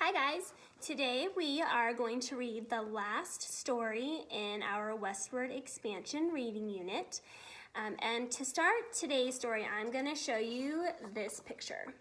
Hi guys, today we are going to read the last story in our Westward Expansion reading unit. And to start today's story, I'm going to show you this picture.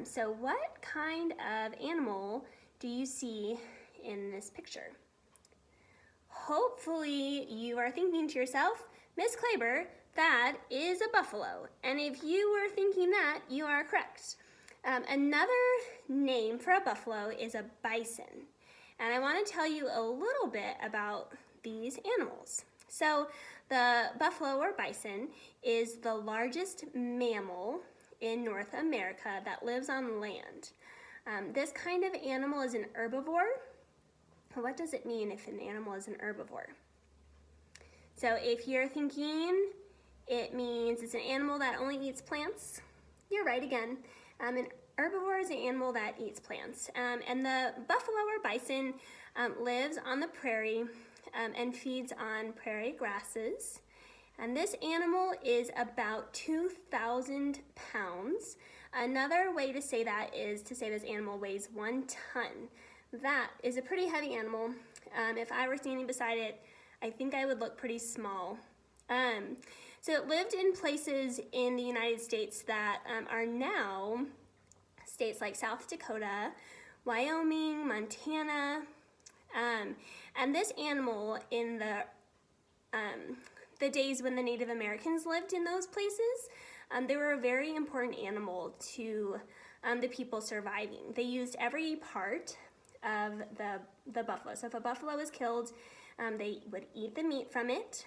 So what kind of animal do you see in this picture? Hopefully you are thinking to yourself, Miss Claber, that is a buffalo. And if you were thinking that, you are correct. Another name for a buffalo is a bison. And I want to tell you a little bit about these animals. So the buffalo or bison is the largest mammal in North America that lives on land. This kind of animal is an herbivore. What does it mean if an animal is an herbivore? So if you're thinking it means it's an animal that only eats plants, you're right again. An herbivore is an animal that eats plants. And the buffalo or bison lives on the prairie and feeds on prairie grasses. And this animal is about 2,000 pounds. Another way to say that is to say this animal weighs 1 ton. That is a pretty heavy animal. If I were standing beside it, I think I would look pretty small. So it lived in places in the United States that are now states like South Dakota, Wyoming, Montana. And this animal in the days when the Native Americans lived in those places, they were a very important animal to the people surviving. They used every part of the buffalo. So if a buffalo was killed, they would eat the meat from it.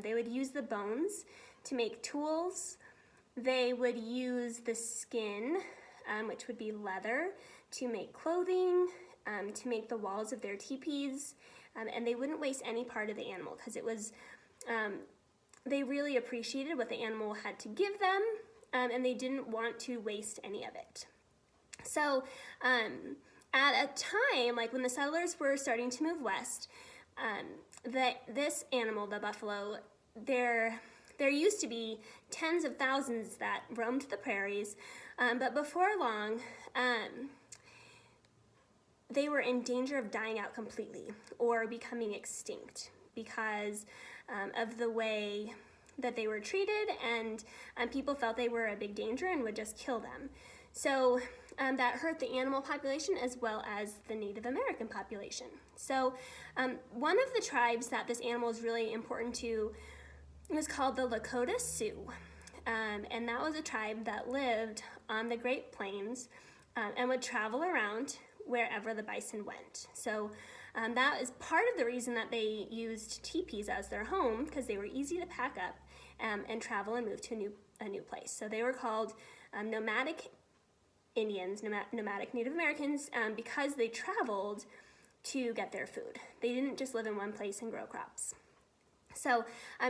They would use the bones to make tools. They would use the skin, which would be leather, to make clothing, to make the walls of their teepees, and they wouldn't waste any part of the animal because it was, they really appreciated what the animal had to give them, and they didn't want to waste any of it. So at a time, like when the settlers were starting to move west, this animal, the buffalo, there used to be tens of thousands that roamed the prairies, but before long, they were in danger of dying out completely or becoming extinct because of the way that they were treated, and people felt they were a big danger and would just kill them. So that hurt the animal population as well as the Native American population. So one of the tribes that this animal is really important to was called the Lakota Sioux. And that was a tribe that lived on the Great Plains and would travel around wherever the bison went. So that is part of the reason that they used teepees as their home, because they were easy to pack up and travel and move to a new place. So they were called nomadic Indians, nomadic Native Americans, because they traveled to get their food. They didn't just live in one place and grow crops. So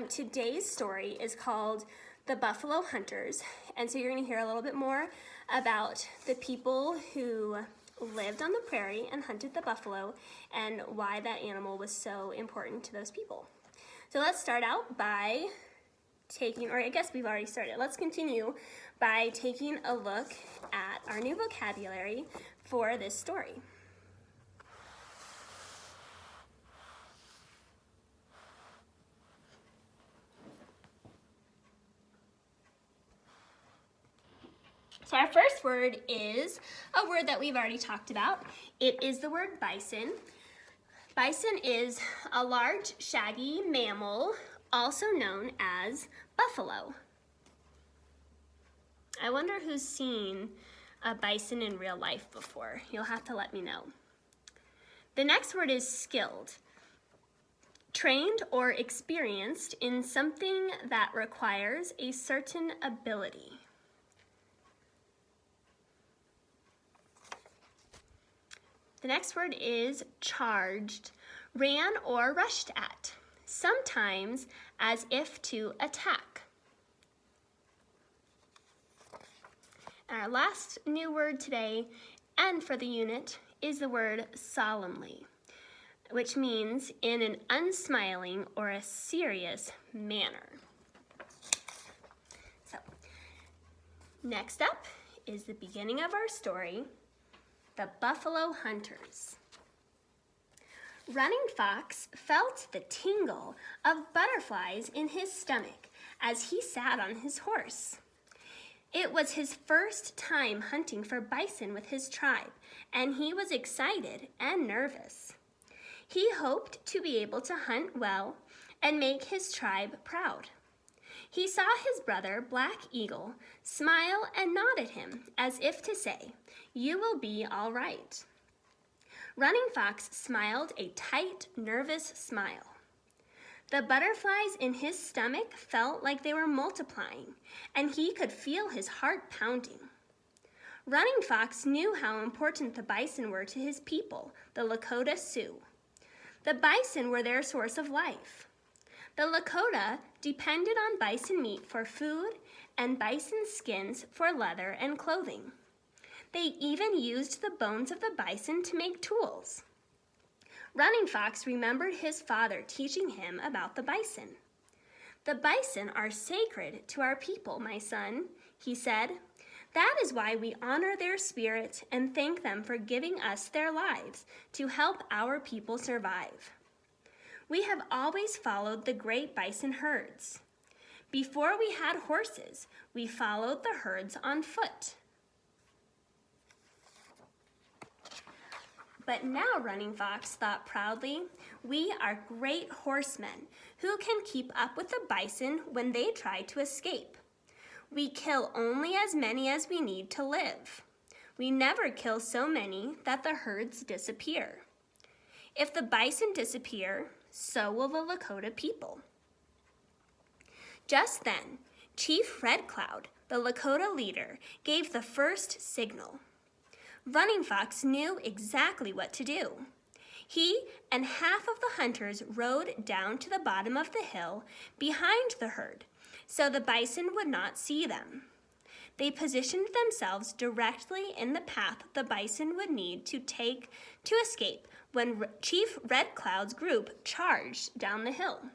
today's story is called The Buffalo Hunters, and so you're going to hear a little bit more about the people who lived on the prairie and hunted the buffalo and why that animal was so important to those people. So let's start out by taking, or I guess we've already started, let's continue by taking a look at our new vocabulary for this story. So our first word is a word that we've already talked about. It is the word bison. Bison is a large, shaggy mammal, also known as buffalo. I wonder who's seen a bison in real life before. You'll have to let me know. The next word is skilled. Trained or experienced in something that requires a certain ability. The next word is charged, ran or rushed at, sometimes as if to attack. And our last new word today, and for the unit, is the word solemnly, which means in an unsmiling or a serious manner. So, next up is the beginning of our story, the buffalo hunters. Running Fox felt the tingle of butterflies in his stomach as he sat on his horse. It was his first time hunting for bison with his tribe, and he was excited and nervous. He hoped to be able to hunt well and make his tribe proud. He saw his brother, Black Eagle, smile and nod at him as if to say, "You will be all right." Running Fox smiled a tight, nervous smile. The butterflies in his stomach felt like they were multiplying, and he could feel his heart pounding. Running Fox knew how important the bison were to his people, the Lakota Sioux. The bison were their source of life. The Lakota depended on bison meat for food and bison skins for leather and clothing. They even used the bones of the bison to make tools. Running Fox remembered his father teaching him about the bison. "The bison are sacred to our people, my son," he said. "That is why we honor their spirit and thank them for giving us their lives to help our people survive. We have always followed the great bison herds. Before we had horses, we followed the herds on foot. But now," Running Fox thought proudly, "we are great horsemen who can keep up with the bison when they try to escape. We kill only as many as we need to live. We never kill so many that the herds disappear. If the bison disappear, so will the Lakota people." Just then, Chief Red Cloud, the Lakota leader, gave the first signal. Running Fox knew exactly what to do. He and half of the hunters rode down to the bottom of the hill behind the herd, so the bison would not see them. They positioned themselves directly in the path the bison would need to take to escape when Chief Red Cloud's group charged down the hill.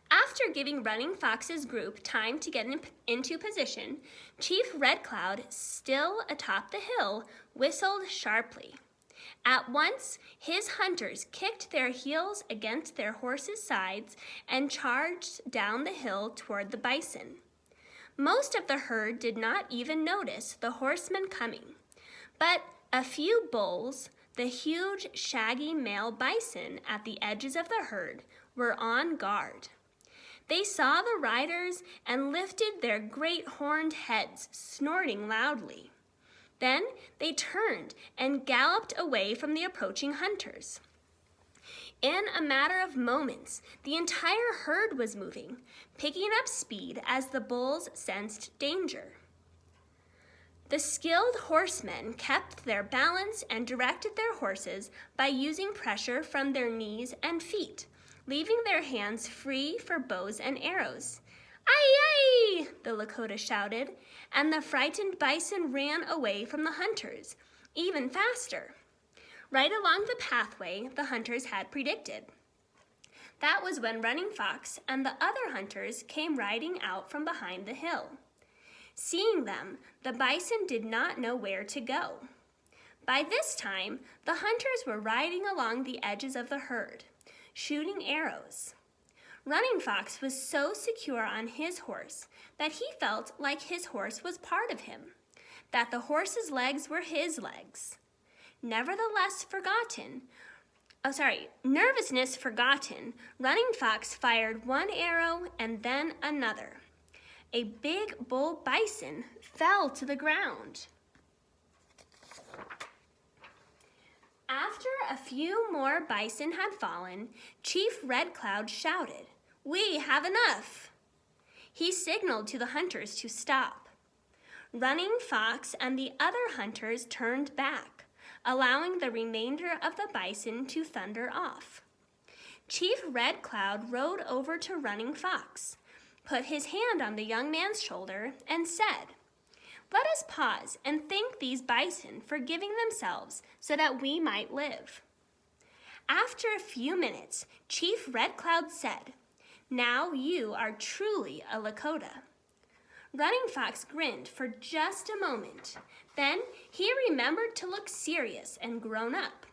After giving Running Fox's group time to get into position, Chief Red Cloud, still atop the hill, whistled sharply. At once, his hunters kicked their heels against their horses' sides and charged down the hill toward the bison. Most of the herd did not even notice the horsemen coming, but a few bulls, the huge, shaggy male bison at the edges of the herd, were on guard. They saw the riders and lifted their great horned heads, snorting loudly. Then they turned and galloped away from the approaching hunters. In a matter of moments, the entire herd was moving, picking up speed as the bulls sensed danger. The skilled horsemen kept their balance and directed their horses by using pressure from their knees and feet, leaving their hands free for bows and arrows. "Aye, aye!" the Lakota shouted, and the frightened bison ran away from the hunters, even faster, right along the pathway the hunters had predicted. That was when Running Fox and the other hunters came riding out from behind the hill. Seeing them, the bison did not know where to go. By this time, the hunters were riding along the edges of the herd, shooting arrows. Running Fox was so secure on his horse that he felt like his horse was part of him, that the horse's legs were his legs. Nervousness forgotten, Running Fox fired one arrow and then another. A big bull bison fell to the ground. After a few more bison had fallen, Chief Red Cloud shouted, "We have enough!" He signaled to the hunters to stop. Running Fox and the other hunters turned back, allowing the remainder of the bison to thunder off. Chief Red Cloud rode over to Running Fox, put his hand on the young man's shoulder, and said, "Let us pause and thank these bison for giving themselves so that we might live." After a few minutes, Chief Red Cloud said, Now you are truly a Lakota." Running Fox grinned for just a moment. Then he remembered to look serious and grown up.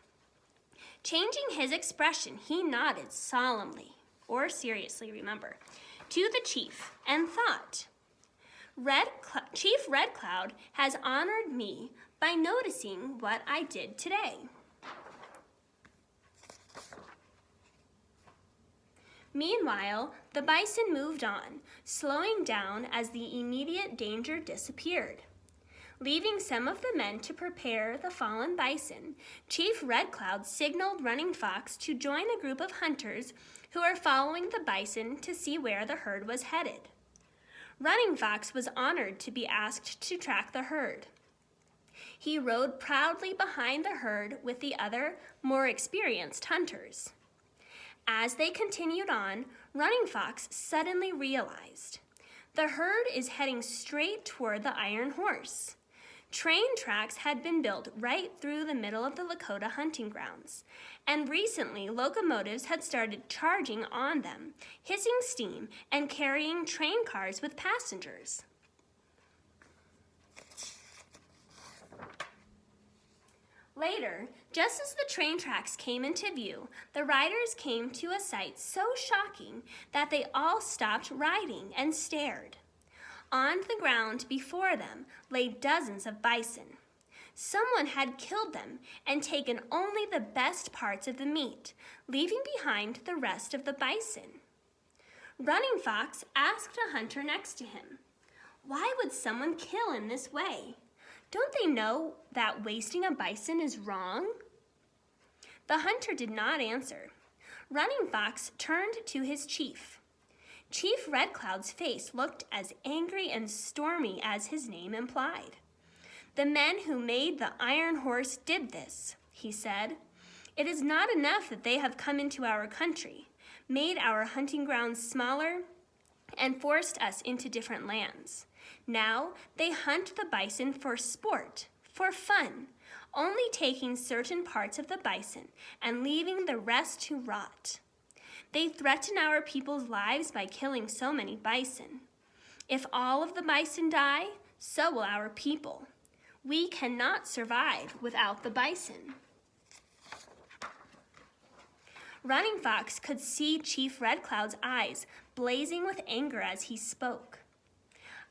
Changing his expression, he nodded solemnly, or seriously, remember, to the chief and thought, Chief Red Cloud has honored me by noticing what I did today. Meanwhile, the bison moved on, slowing down as the immediate danger disappeared. Leaving some of the men to prepare the fallen bison, Chief Red Cloud signaled Running Fox to join a group of hunters who were following the bison to see where the herd was headed. Running Fox was honored to be asked to track the herd. He rode proudly behind the herd with the other, more experienced hunters. As they continued on, Running Fox suddenly realized the herd is heading straight toward the Iron Horse. Train tracks had been built right through the middle of the Lakota hunting grounds, and recently locomotives had started charging on them, hissing steam and carrying train cars with passengers. Later, just as the train tracks came into view, the riders came to a sight so shocking that they all stopped riding and stared. On the ground before them lay dozens of bison. Someone had killed them and taken only the best parts of the meat, leaving behind the rest of the bison. Running Fox asked a hunter next to him, "Why would someone kill in this way? Don't they know that wasting a bison is wrong?" The hunter did not answer. Running Fox turned to his chief. Chief Red Cloud's face looked as angry and stormy as his name implied. "The men who made the Iron Horse did this," he said. "It is not enough that they have come into our country, made our hunting grounds smaller, and forced us into different lands. Now they hunt the bison for sport, for fun, only taking certain parts of the bison and leaving the rest to rot. They threaten our people's lives by killing so many bison. If all of the bison die, so will our people. We cannot survive without the bison." Running Fox could see Chief Red Cloud's eyes blazing with anger as he spoke.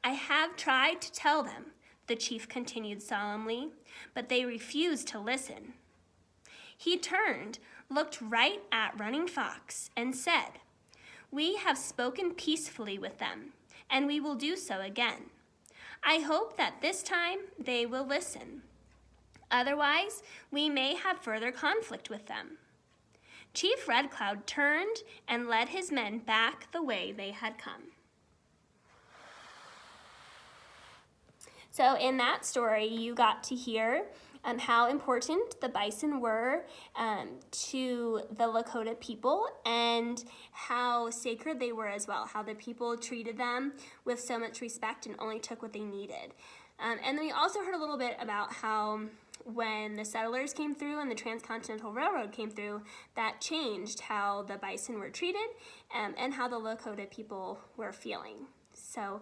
"I have tried to tell them," the chief continued solemnly, "but they refused to listen." He turned, looked right at Running Fox, and said, "We have spoken peacefully with them, and we will do so again. I hope that this time they will listen. Otherwise, we may have further conflict with them." Chief Red Cloud turned and led his men back the way they had come. So in that story, you got to hear how important the bison were to the Lakota people and how sacred they were as well, how the people treated them with so much respect and only took what they needed. And then we also heard a little bit about how when the settlers came through and the Transcontinental Railroad came through, that changed how the bison were treated and how the Lakota people were feeling. So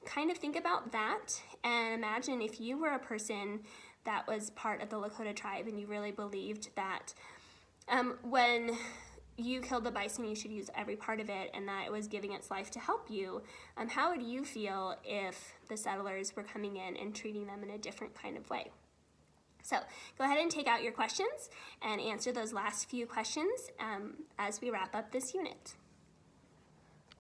kind of think about that and imagine if you were a person that was part of the Lakota tribe and you really believed that when you killed the bison, you should use every part of it and that it was giving its life to help you. How would you feel if the settlers were coming in and treating them in a different kind of way? So go ahead and take out your questions and answer those last few questions as we wrap up this unit.